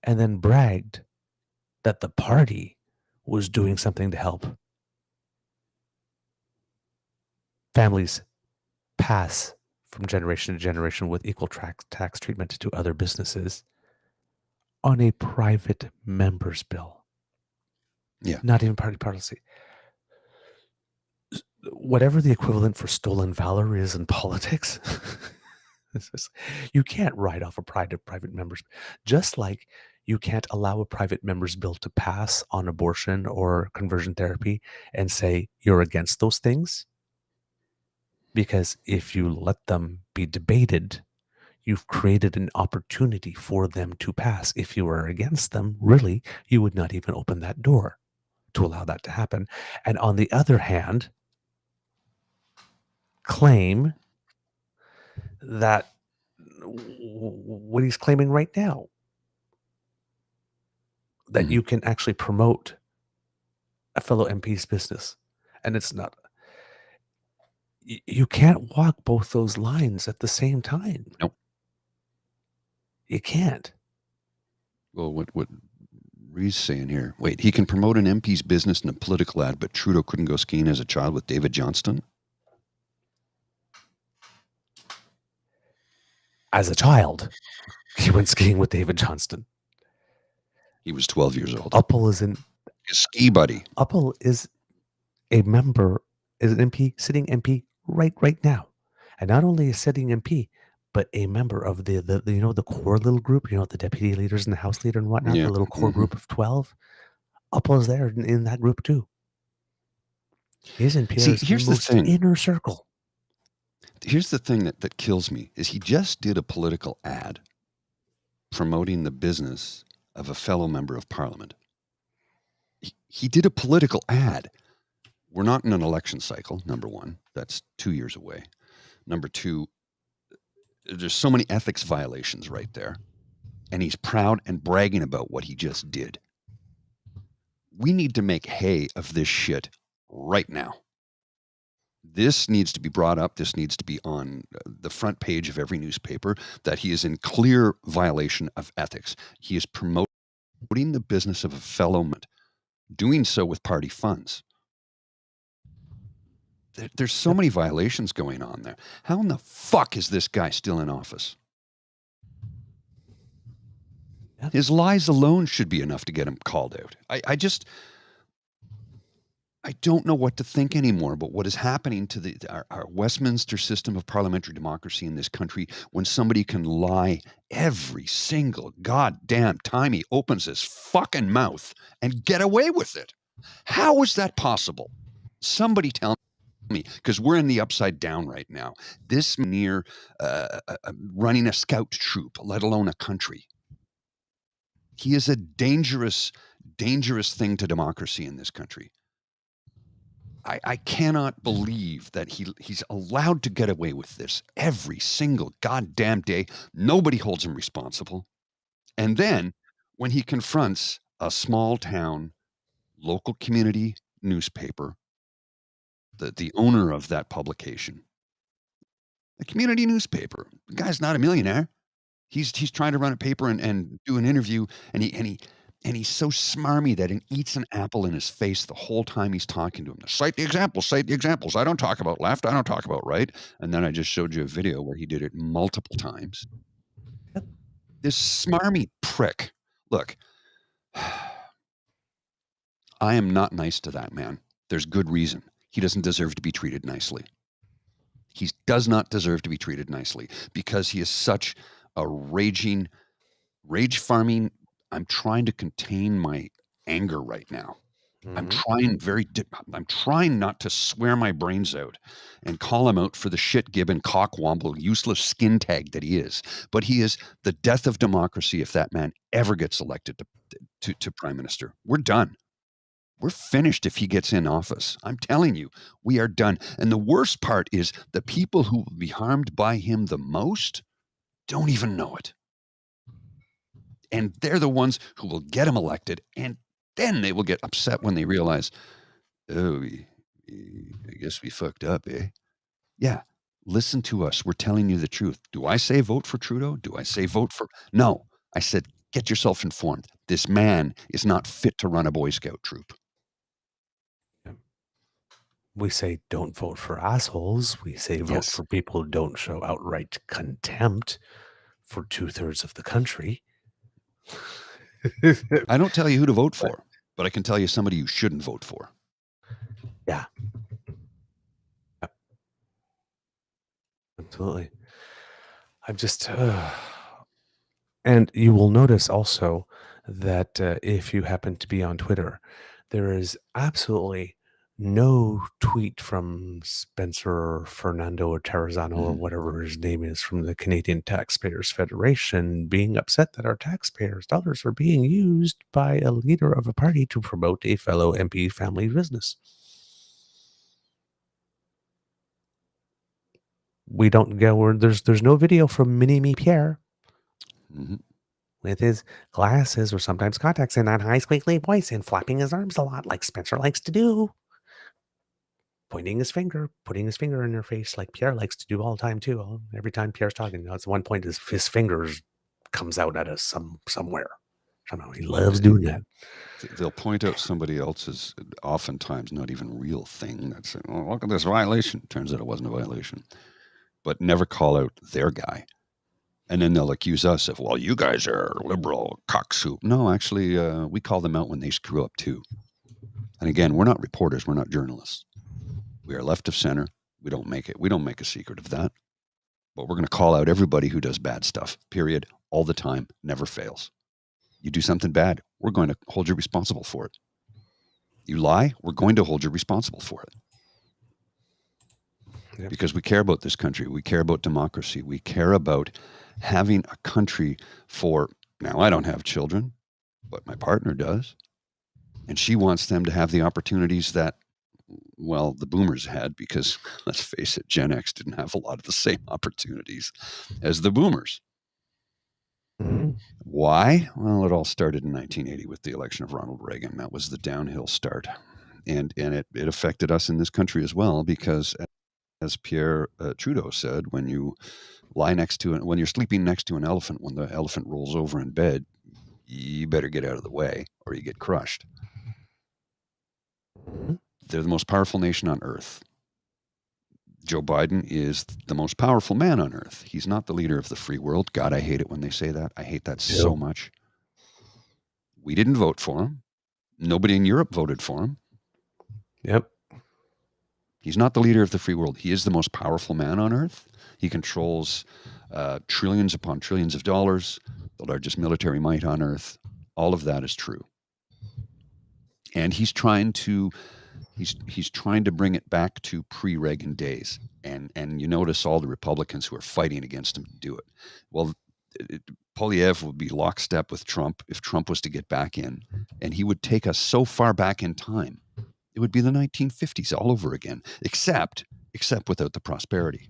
and then bragged that the party was doing something to help families pass from generation to generation with equal tax treatment to other businesses on a private member's bill. Yeah. Not even party policy. Whatever the equivalent for stolen valor is in politics, you can't write off a private member's, just like you can't allow a private member's bill to pass on abortion or conversion therapy and say you're against those things. Because if you let them be debated, you've created an opportunity for them to pass. If you were against them, really, you would not even open that door to allow that to happen. And on the other hand, claim that what he's claiming right now, that you can actually promote a fellow MP's business. And it's not. You can't walk both those lines at the same time. Nope. You can't. Well, what Ree's saying here. Wait, he can promote an MP's business in a political ad, but Trudeau couldn't go skiing as a child with David Johnston? As a child, he went skiing with David Johnston. He was 12 years old. Uppal is an His ski buddy. Uppal is a member, is an MP, sitting MP right now. And not only a sitting MP, but a member of the you know, the core little group, you know, the deputy leaders and the house leader and whatnot, Yeah. the little core group of 12. Uppal is there in that group too. He's in Pierre's here's the most thing. inner circle. Here's the thing that kills me is he just did a political ad promoting the business of a fellow member of parliament. He did a political ad. We're not in an election cycle, number one. That's 2 years away. Number two, there's so many ethics violations right there. And he's proud and bragging about what he just did. We need to make hay of this shit right now. This needs to be brought up. This needs to be on the front page of every newspaper that he is in clear violation of ethics. He is promoting the business of a fellow man, doing so with party funds. There's so many violations going on there. How in the fuck is this guy still in office? His lies alone should be enough to get him called out. I don't know what to think anymore about what is happening to our Westminster system of parliamentary democracy in this country when somebody can lie every single goddamn time he opens his fucking mouth and get away with it. How is that possible? Somebody tell me, because we're in the upside down right now. This near running a scout troop, let alone a country. He is a dangerous, dangerous thing to democracy in this country. I cannot believe that he's allowed to get away with this every single goddamn day. Nobody holds him responsible. And then when he confronts a small town, local community newspaper, the owner of that publication, a community newspaper, the guy's not a millionaire. He's trying to run a paper and do an interview, and he's so smarmy that he eats an apple in his face the whole time he's talking to him. Cite the examples. I don't talk about left. I don't talk about right. And then I just showed you a video where he did it multiple times. This smarmy prick. Look, I am not nice to that man. There's good reason. He doesn't deserve to be treated nicely. He does not deserve to be treated nicely because he is such a rage farming. I'm trying to contain my anger right now. I'm trying not to swear my brains out and call him out for the shit gibbon cockwomble useless skin tag that he is. But he is the death of democracy if that man ever gets elected to prime minister. We're done. We're finished if he gets in office. I'm telling you, we are done. And the worst part is the people who will be harmed by him the most don't even know it. And they're the ones who will get him elected, and then they will get upset when they realize, oh, I guess we fucked up, eh? Yeah, listen to us. We're telling you the truth. Do I say vote for Trudeau? Do I say vote for... No, I said get yourself informed. This man is not fit to run a Boy Scout troop. We say don't vote for assholes. We say vote for people who don't show outright contempt for 2/3 of the country. I don't tell you who to vote for, but I can tell you somebody you shouldn't vote for. Yeah. Absolutely. I'm just... And you will notice also that if you happen to be on Twitter, there is absolutely no tweet from Spencer or Fernando or Terrazano or whatever his name is from the Canadian Taxpayers Federation being upset that our taxpayers' dollars are being used by a leader of a party to promote a fellow MP family business. We don't go where there's no video from Mini-Me Pierre with his glasses or sometimes contacts in that high squeaky voice and flapping his arms a lot like Spencer likes to do. Pointing his finger, putting his finger in your face like Pierre likes to do all the time too. Every time Pierre's talking, at one point his fingers comes out at us somewhere. I don't know. He loves doing that. They'll point out somebody else's, oftentimes not even real thing. That's, oh, look at this violation. Turns out it wasn't a violation. But never call out their guy. And then they'll accuse us of, well, you guys are liberal cocksuit. No, actually, we call them out when they screw up too. And again, we're not reporters. We're not journalists. We are left of center. We don't make a secret of that. But we're going to call out everybody who does bad stuff, period, all the time, never fails. You do something bad, we're going to hold you responsible for it. You lie, we're going to hold you responsible for it. Yep. Because we care about this country. We care about democracy. We care about having a country for, now I don't have children, but my partner does. And she wants them to have the opportunities that, well, the boomers had, because let's face it, Gen X didn't have a lot of the same opportunities as the boomers. Mm-hmm. Why? Well, it all started in 1980 with the election of Ronald Reagan. That was the downhill start. And it affected us in this country as well, because as Pierre Trudeau said, when you lie next to it, when you're sleeping next to an elephant, when the elephant rolls over in bed, you better get out of the way or you get crushed. Mm-hmm. They're the most powerful nation on earth. Joe Biden is the most powerful man on earth. He's not the leader of the free world. God, I hate it when they say that. I hate that so much. We didn't vote for him. Nobody in Europe voted for him. Yep. He's not the leader of the free world. He is the most powerful man on earth. He controls trillions upon trillions of dollars, the largest military might on earth. All of that is true. And he's trying to bring it back to pre-Reagan days. And you notice all the Republicans who are fighting against him to do it. Well, Poilievre would be lockstep with Trump if Trump was to get back in. And he would take us so far back in time. It would be the 1950s all over again, except without the prosperity.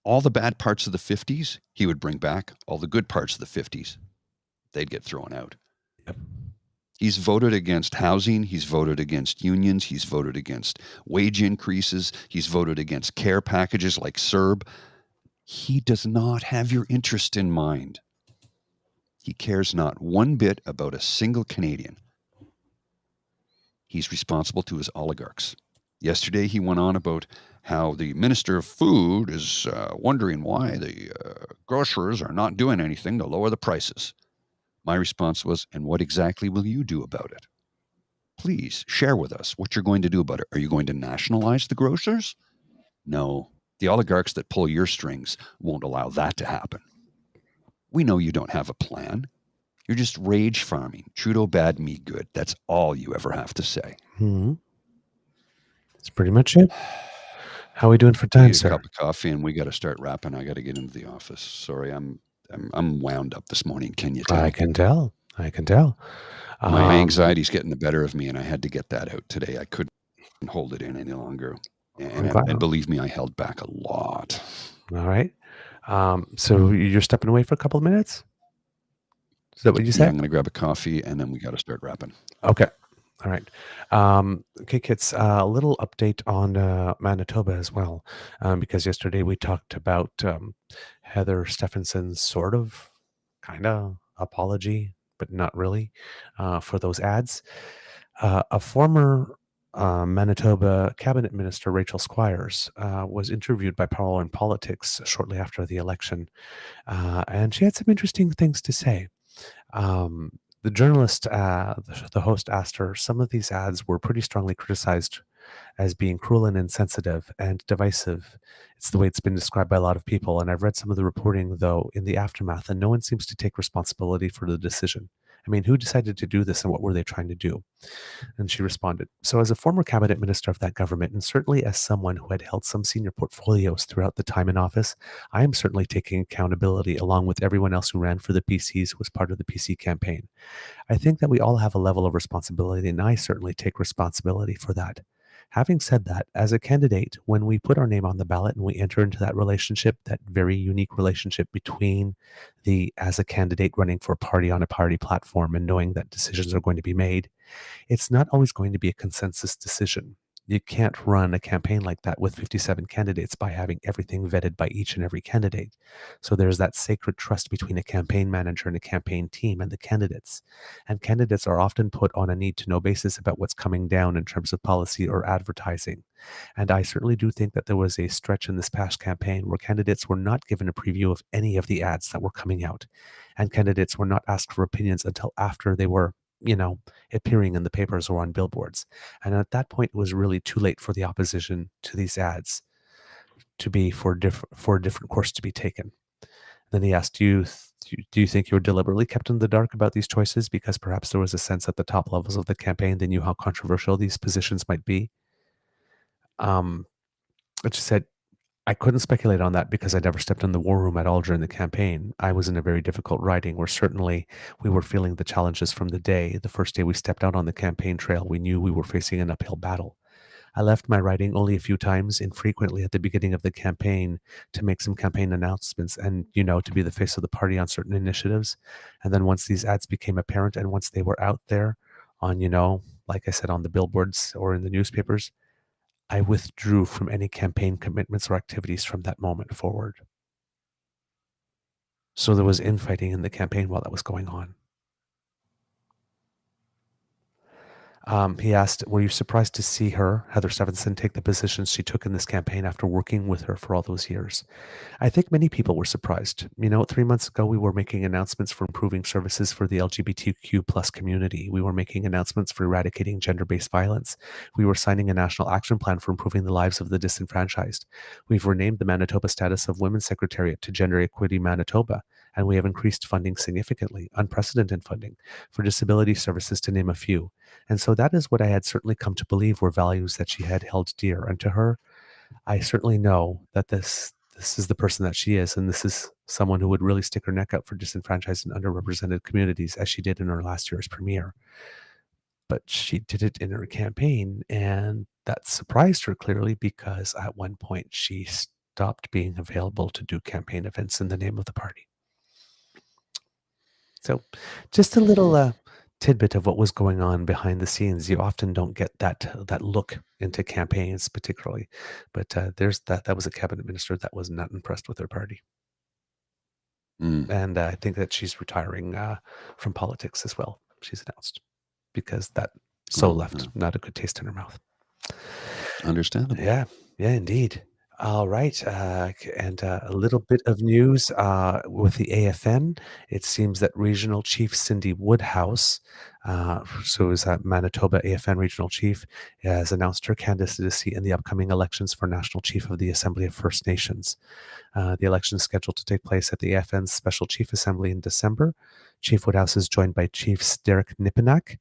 All the bad parts of the 50s, he would bring back. All the good parts of the 50s, they'd get thrown out. Yep. He's voted against housing. He's voted against unions. He's voted against wage increases. He's voted against care packages like CERB. He does not have your interest in mind. He cares not one bit about a single Canadian. He's responsible to his oligarchs. Yesterday, he went on about how the Minister of Food is wondering why the grocers are not doing anything to lower the prices. My response was, and what exactly will you do about it? Please share with us what you're going to do about it. Are you going to nationalize the grocers? No. The oligarchs that pull your strings won't allow that to happen. We know you don't have a plan. You're just rage farming. Trudeau bad, me good. That's all you ever have to say. Mm-hmm. That's pretty much it. How are we doing for time, sir? A cup of coffee, and we got to start wrapping. I got to get into the office. Sorry, I'm wound up this morning. Can you tell? I can tell. My anxiety's getting the better of me, and I had to get that out today. I couldn't hold it in any longer. And believe me, I held back a lot. All right. So you're stepping away for a couple of minutes? Is that what you said? Yeah, I'm going to grab a coffee, and then we got to start wrapping. Okay. All right. Okay, kids, a little update on Manitoba as well, because yesterday we talked about Heather Stephenson's sort of, kind of apology, but not really, for those ads. A former Manitoba cabinet minister, Rachel Squires, was interviewed by Power and Politics shortly after the election, and she had some interesting things to say. The journalist, the host asked her, some of these ads were pretty strongly criticized as being cruel and insensitive and divisive. It's the way it's been described by a lot of people. And I've read some of the reporting, though, in the aftermath, and no one seems to take responsibility for the decision. I mean, who decided to do this and what were they trying to do? And she responded, so as a former cabinet minister of that government, and certainly as someone who had held some senior portfolios throughout the time in office, I am certainly taking accountability along with everyone else who ran for the PCs, who was part of the PC campaign. I think that we all have a level of responsibility, and I certainly take responsibility for that. Having said that, as a candidate, when we put our name on the ballot and we enter into that relationship, that very unique relationship between as a candidate running for a party on a party platform and knowing that decisions are going to be made, it's not always going to be a consensus decision. You can't run a campaign like that with 57 candidates by having everything vetted by each and every candidate. So there's that sacred trust between a campaign manager and a campaign team and the candidates. And candidates are often put on a need-to-know basis about what's coming down in terms of policy or advertising. And I certainly do think that there was a stretch in this past campaign where candidates were not given a preview of any of the ads that were coming out. And candidates were not asked for opinions until after they were, appearing in the papers or on billboards. And at that point, it was really too late for the opposition to these ads to be for a different course to be taken. Then he asked, do you think you were deliberately kept in the dark about these choices because perhaps there was a sense at the top levels of the campaign they knew how controversial these positions might be? And she said, I couldn't speculate on that because I never stepped in the war room at all during the campaign. I was in a very difficult riding where certainly we were feeling the challenges from the day. The first day we stepped out on the campaign trail, we knew we were facing an uphill battle. I left my riding only a few times, infrequently at the beginning of the campaign, to make some campaign announcements and, to be the face of the party on certain initiatives. And then once these ads became apparent and once they were out there on, like I said, on the billboards or in the newspapers, I withdrew from any campaign commitments or activities from that moment forward. So there was infighting in the campaign while that was going on. He asked, were you surprised to see her, Heather Stevenson, take the positions she took in this campaign after working with her for all those years? I think many people were surprised. 3 months ago, we were making announcements for improving services for the LGBTQ plus community. We were making announcements for eradicating gender-based violence. We were signing a national action plan for improving the lives of the disenfranchised. We've renamed the Manitoba status of Women's Secretariat to Gender Equity Manitoba, and we have increased funding significantly, unprecedented funding, for disability services, to name a few. And so that is what I had certainly come to believe were values that she had held dear. And to her, I certainly know that this is the person that she is, and this is someone who would really stick her neck out for disenfranchised and underrepresented communities, as she did in her last year's premiere. But she did it in her campaign, and that surprised her clearly because at one point she stopped being available to do campaign events in the name of the party. So just a little tidbit of what was going on behind the scenes. You often don't get that look into campaigns particularly, but there's that was a cabinet minister that was not impressed with her party. And I think that she's retiring from politics as well, she's announced, because that left not a good taste in her mouth. Understandable. Yeah, indeed. All right. And a little bit of news with the AFN. It seems that Regional Chief Cindy Woodhouse, so is Manitoba AFN Regional Chief, has announced her candidacy in the upcoming elections for National Chief of the Assembly of First Nations. The election is scheduled to take place at the AFN's Special Chief Assembly in December. Chief Woodhouse is joined by Chiefs Derek Nipinak.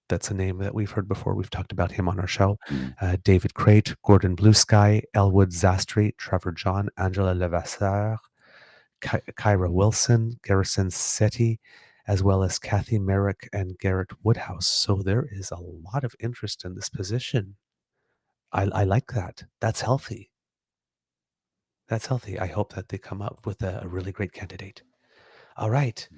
That's a name that we've heard before. We've talked about him on our show. David Crate, Gordon Bluesky, Elwood Zastri, Trevor John, Angela Levasseur, Kyra Wilson, Garrison Setti, as well as Kathy Merrick and Garrett Woodhouse. So there is a lot of interest in this position. I like that. That's healthy. That's healthy. I hope that they come up with a really great candidate. All right.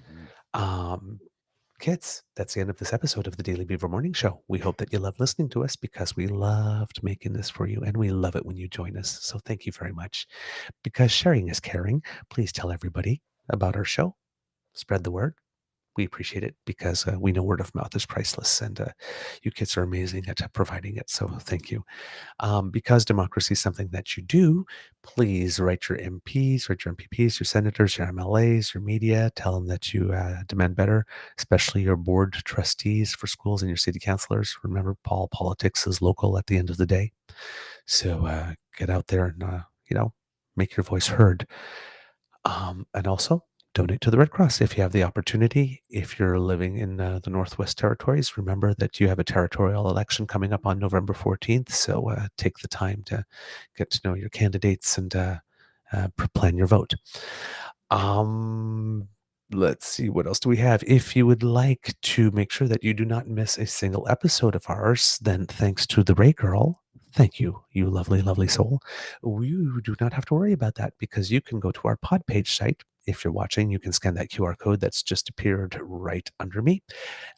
Kids, that's the end of this episode of the Daily Beaver Morning Show. We hope that you love listening to us because we loved making this for you, and we love it when you join us. So thank you very much. Because sharing is caring, please tell everybody about our show. Spread the word. We appreciate it because we know word of mouth is priceless, and you kids are amazing at providing it. So thank you. Because democracy is something that you do, please write your MPs, write your MPPs, your senators, your MLAs, your media. Tell them that you demand better, especially your board trustees for schools and your city councilors. Remember, politics is local at the end of the day. So get out there and, make your voice heard. And also, donate to the Red Cross if you have the opportunity. If you're living in the Northwest Territories, remember that you have a territorial election coming up on November 14th. So take the time to get to know your candidates and plan your vote. Let's see, what else do we have? If you would like to make sure that you do not miss a single episode of ours, then thanks to the Ray Girl, thank you, you lovely, lovely soul. You do not have to worry about that because you can go to our pod page site. If you're watching, you can scan that QR code that's just appeared right under me.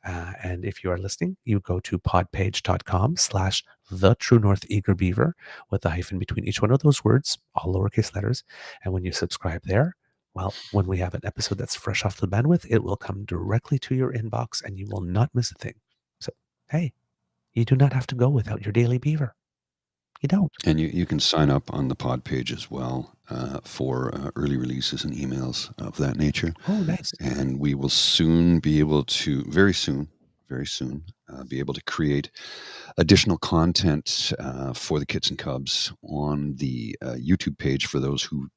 And if you are listening, you go to podpage.com/ the True North Eager Beaver, with the hyphen between each one of those words, all lowercase letters. And when you subscribe there, well, when we have an episode that's fresh off the bandwidth, it will come directly to your inbox and you will not miss a thing. So, hey, you do not have to go without your daily beaver. You don't. And you can sign up on the pod page as well for early releases and emails of that nature. Oh, nice. And we will soon be able to, very soon, be able to create additional content for the Kits and Cubs on the YouTube page for those who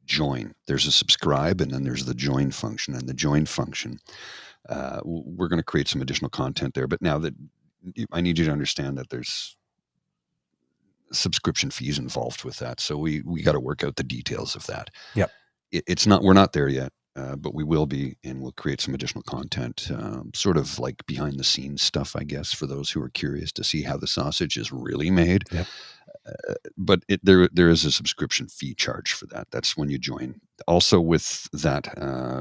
join. There's a subscribe and then there's the join function. And the join function, we're going to create some additional content there. But now that I need you to understand that there's subscription fees involved with that. So we got to work out the details of that. Yep. We're not there yet, but we will be, and we'll create some additional content, sort of like behind the scenes stuff, I guess, for those who are curious to see how the sausage is really made. Yep. But there is a subscription fee charge for that. That's when you join. Also with that,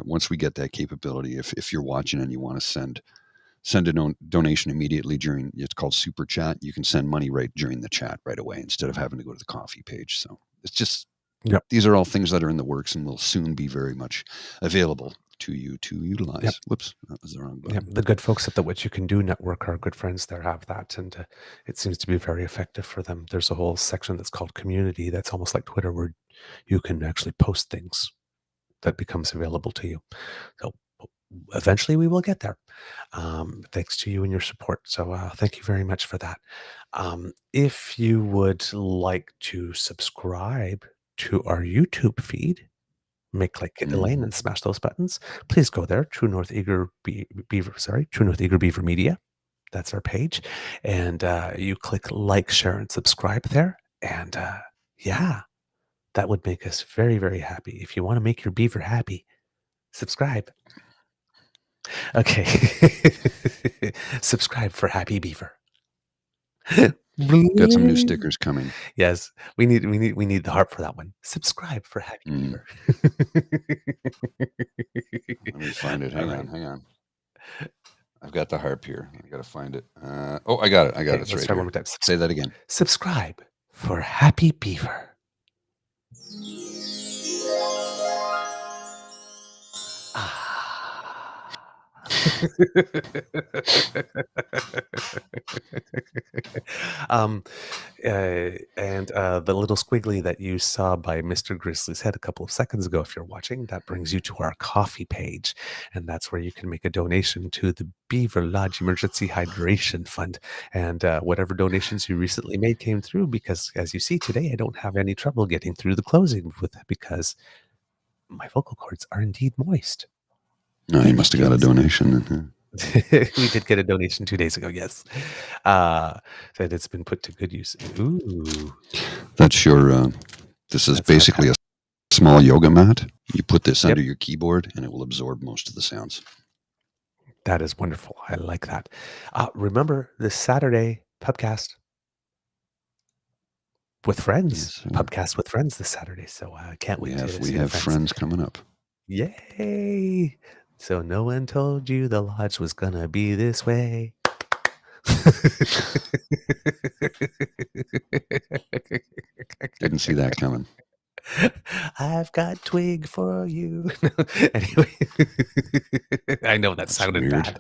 once we get that capability, if you're watching and you want to send a donation immediately during, it's called Super Chat. You can send money right during the chat right away instead of having to go to the coffee page. So it's just, these are all things that are in the works and will soon be very much available to you to utilize. Yep. Whoops, that was the wrong button. Yep. The good folks at the What You Can Do Network, our good friends there, have that. And it seems to be very effective for them. There's a whole section that's called Community. That's almost like Twitter, where you can actually post things that becomes available to you. So eventually we will get there, thanks to you and your support. So thank you very much for that. If you would like to subscribe to our YouTube feed, click Elaine and smash those buttons. Please go there, True North Eager Beaver Media. That's our page. And you click like, share, and subscribe there. And yeah, that would make us very, very happy. If you want to make your beaver happy, subscribe. Okay. Subscribe for Happy Beaver. Got some new stickers coming. Yes, we need the harp for that one. Subscribe for Happy Beaver. Let me find it. Hang on. I've got the harp here. I got to find it. Oh, I got it. Okay, It's let's right try here. one more time. Say that again. Subscribe for Happy Beaver. And the little squiggly that you saw by Mr. Grizzly's head a couple of seconds ago, if you're watching, that brings you to our coffee page. And that's where you can make a donation to the Beaver Lodge Emergency Hydration Fund. And whatever donations you recently made came through, because as you see today, I don't have any trouble getting through the closing with it because my vocal cords are indeed moist. No, you must have got a donation. We did get a donation 2 days ago, yes. That it's been put to good use. Ooh. That's your, this is basically a small yoga mat. You put this under your keyboard and it will absorb most of the sounds. That is wonderful. I like that. Remember this Saturday, Pubcast with friends. Yes, Pubcast with friends this Saturday. So I can't wait to see we the have friends coming up. Yay! So no one told you the lodge was gonna be this way. Didn't see that coming. I've got twig for you. Anyway, I know that sounded weird. bad.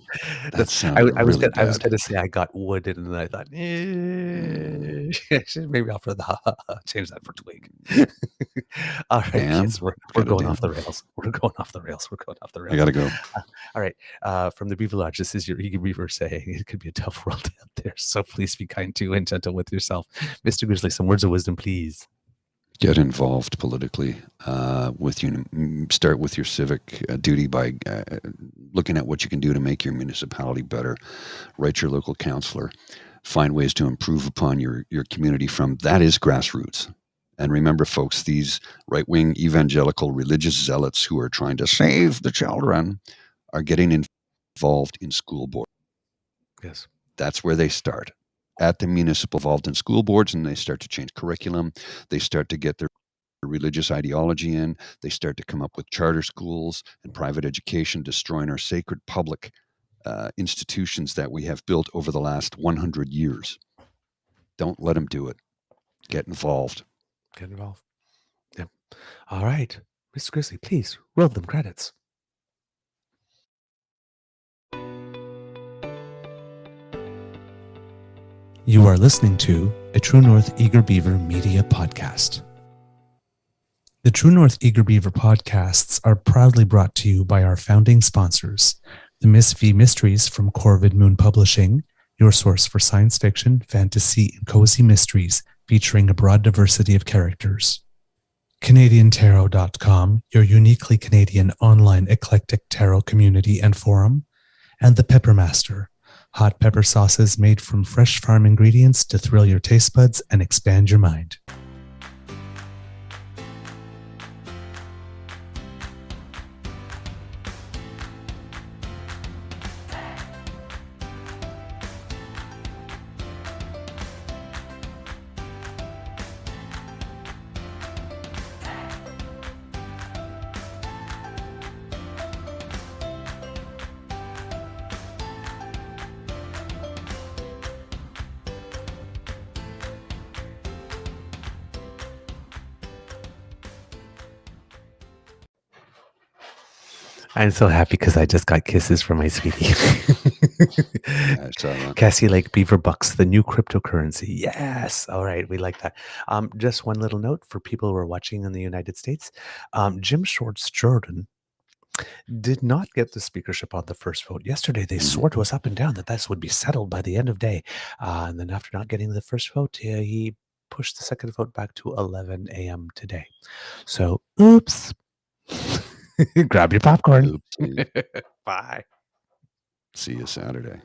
That sounded I was really going bad. to say I got wood, and then I thought, maybe I'll change that for twig. All right, kids, we're going off the rails. We're going off the rails. I gotta go. All right, from the Beaver Lodge, this is your Eager Beaver saying it could be a tough world out there, so please be kind to and gentle with yourself. Mr. Grizzly, some words of wisdom, please. Get involved politically. Start with your civic duty by looking at what you can do to make your municipality better. Write your local councillor. Find ways to improve upon your community from that is grassroots. And remember, folks, these right-wing evangelical religious zealots who are trying to save the children are getting involved in school board. Yes. That's where they start. At the municipal, involved in school boards, and they start to change curriculum. They start to get their religious ideology in. They start to come up with charter schools and private education, destroying our sacred public institutions that we have built over the last 100 years. Don't let them do it. Get involved. Get involved. Yep. All right. Mr. Grizzly, please roll them credits. You are listening to a True North Eager Beaver Media Podcast. The True North Eager Beaver podcasts are proudly brought to you by our founding sponsors, the Miss V Mysteries from Corvid Moon Publishing, your source for science fiction, fantasy, and cozy mysteries featuring a broad diversity of characters. CanadianTarot.com, your uniquely Canadian online eclectic tarot community and forum. And the Peppermaster, hot pepper sauces made from fresh farm ingredients to thrill your taste buds and expand your mind. I'm so happy because I just got kisses from my sweetie. I saw that. Cassie Lake Beaver Bucks, the new cryptocurrency. Yes. All right. We like that. Just one little note for people who are watching in the United States. Jim Shorts Jordan did not get the speakership on the first vote. Yesterday, they swore to us up and down that this would be settled by the end of day. And then after not getting the first vote, he pushed the second vote back to 11 a.m. today. So, oops. Grab your popcorn. Oopsie. Bye. See you Saturday.